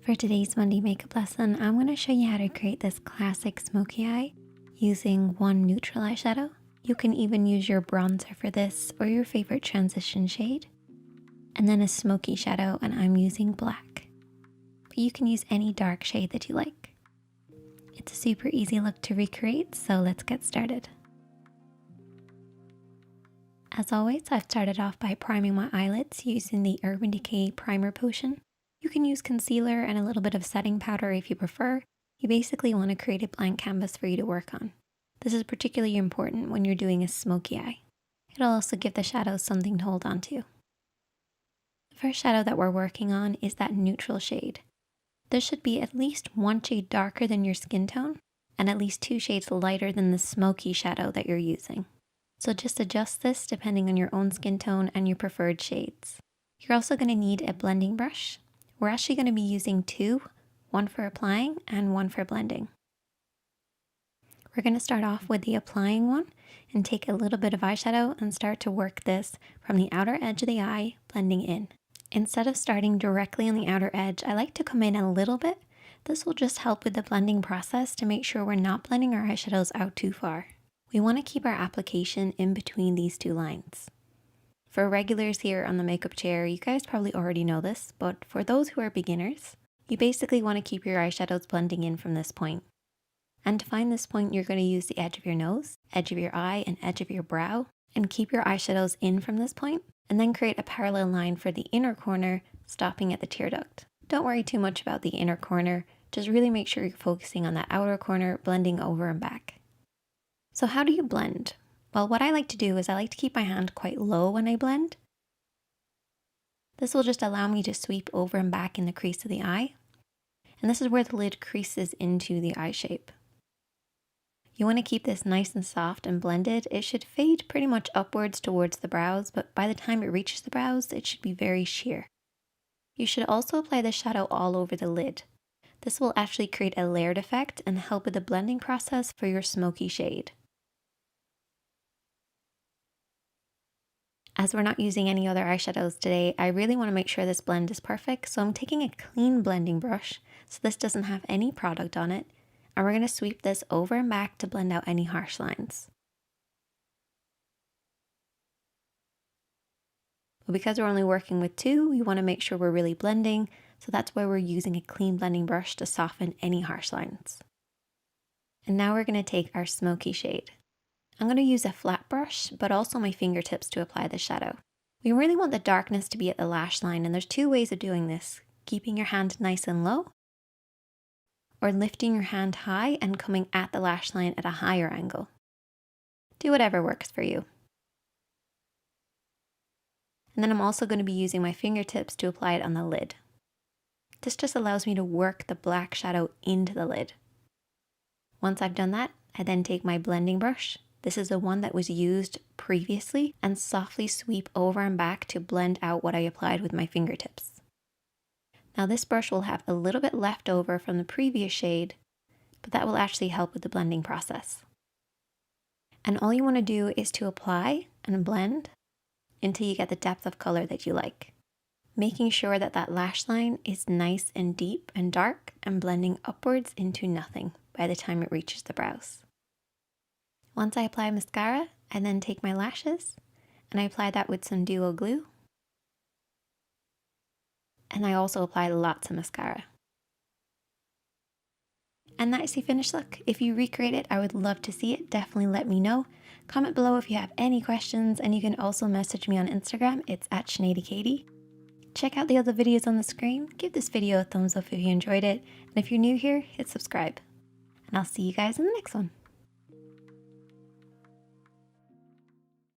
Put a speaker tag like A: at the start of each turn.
A: For today's Monday makeup lesson, I'm going to show you how to create this classic smoky eye using one neutral eyeshadow. You can even use your bronzer for this or your favorite transition shade. And then a smoky shadow, and I'm using black. But you can use any dark shade that you like. It's a super easy look to recreate, so let's get started. As always, I've started off by priming my eyelids using the Urban Decay Primer Potion. You can use concealer and a little bit of setting powder if you prefer. You basically want to create a blank canvas for you to work on. This is particularly important when you're doing a smoky eye. It'll also give the shadows something to hold on to. The first shadow that we're working on is that neutral shade. This should be at least one shade darker than your skin tone and at least 2 shades lighter than the smoky shadow that you're using. So just adjust this depending on your own skin tone and your preferred shades. You're also going to need a blending brush. We're actually going to be using 2, one for applying and one for blending. We're going to start off with the applying one and take a little bit of eyeshadow and start to work this from the outer edge of the eye, blending in. Instead of starting directly on the outer edge, I like to come in a little bit. This will just help with the blending process to make sure we're not blending our eyeshadows out too far. We want to keep our application in between these 2 lines. For regulars here on the makeup chair, you guys probably already know this, but for those who are beginners, you basically want to keep your eyeshadows blending in from this point. And to find this point, you're going to use the edge of your nose, edge of your eye, and edge of your brow, and keep your eyeshadows in from this point, and then create a parallel line for the inner corner, stopping at the tear duct. Don't worry too much about the inner corner, just really make sure you're focusing on that outer corner, blending over and back. So how do you blend? Well, what I like to do is I like to keep my hand quite low when I blend. This will just allow me to sweep over and back in the crease of the eye. And this is where the lid creases into the eye shape. You want to keep this nice and soft and blended. It should fade pretty much upwards towards the brows, but by the time it reaches the brows, it should be very sheer. You should also apply the shadow all over the lid. This will actually create a layered effect and help with the blending process for your smoky shade. As we're not using any other eyeshadows today, I really want to make sure this blend is perfect, so I'm taking a clean blending brush, so this doesn't have any product on it, and we're going to sweep this over and back to blend out any harsh lines. But because we're only working with 2, we want to make sure we're really blending, so that's why we're using a clean blending brush to soften any harsh lines. And now we're going to take our smoky shade. I'm going to use a flat brush, but also my fingertips to apply the shadow. We really want the darkness to be at the lash line, and there's 2 ways of doing this. Keeping your hand nice and low, or lifting your hand high and coming at the lash line at a higher angle. Do whatever works for you. And then I'm also going to be using my fingertips to apply it on the lid. This just allows me to work the black shadow into the lid. Once I've done that, I then take my blending brush. This is the one that was used previously, and softly sweep over and back to blend out what I applied with my fingertips. Now this brush will have a little bit left over from the previous shade, but that will actually help with the blending process. And all you want to do is to apply and blend until you get the depth of color that you like, making sure that that lash line is nice and deep and dark and blending upwards into nothing by the time it reaches the brows. Once I apply mascara, I then take my lashes and I apply that with some duo glue. And I also apply lots of mascara. And that's the finished look. If you recreate it, I would love to see it. Definitely let me know. Comment below if you have any questions, and you can also message me on Instagram. It's @ShaneadyKatie. Check out the other videos on the screen. Give this video a thumbs up if you enjoyed it. And if you're new here, hit subscribe. And I'll see you guys in the next one.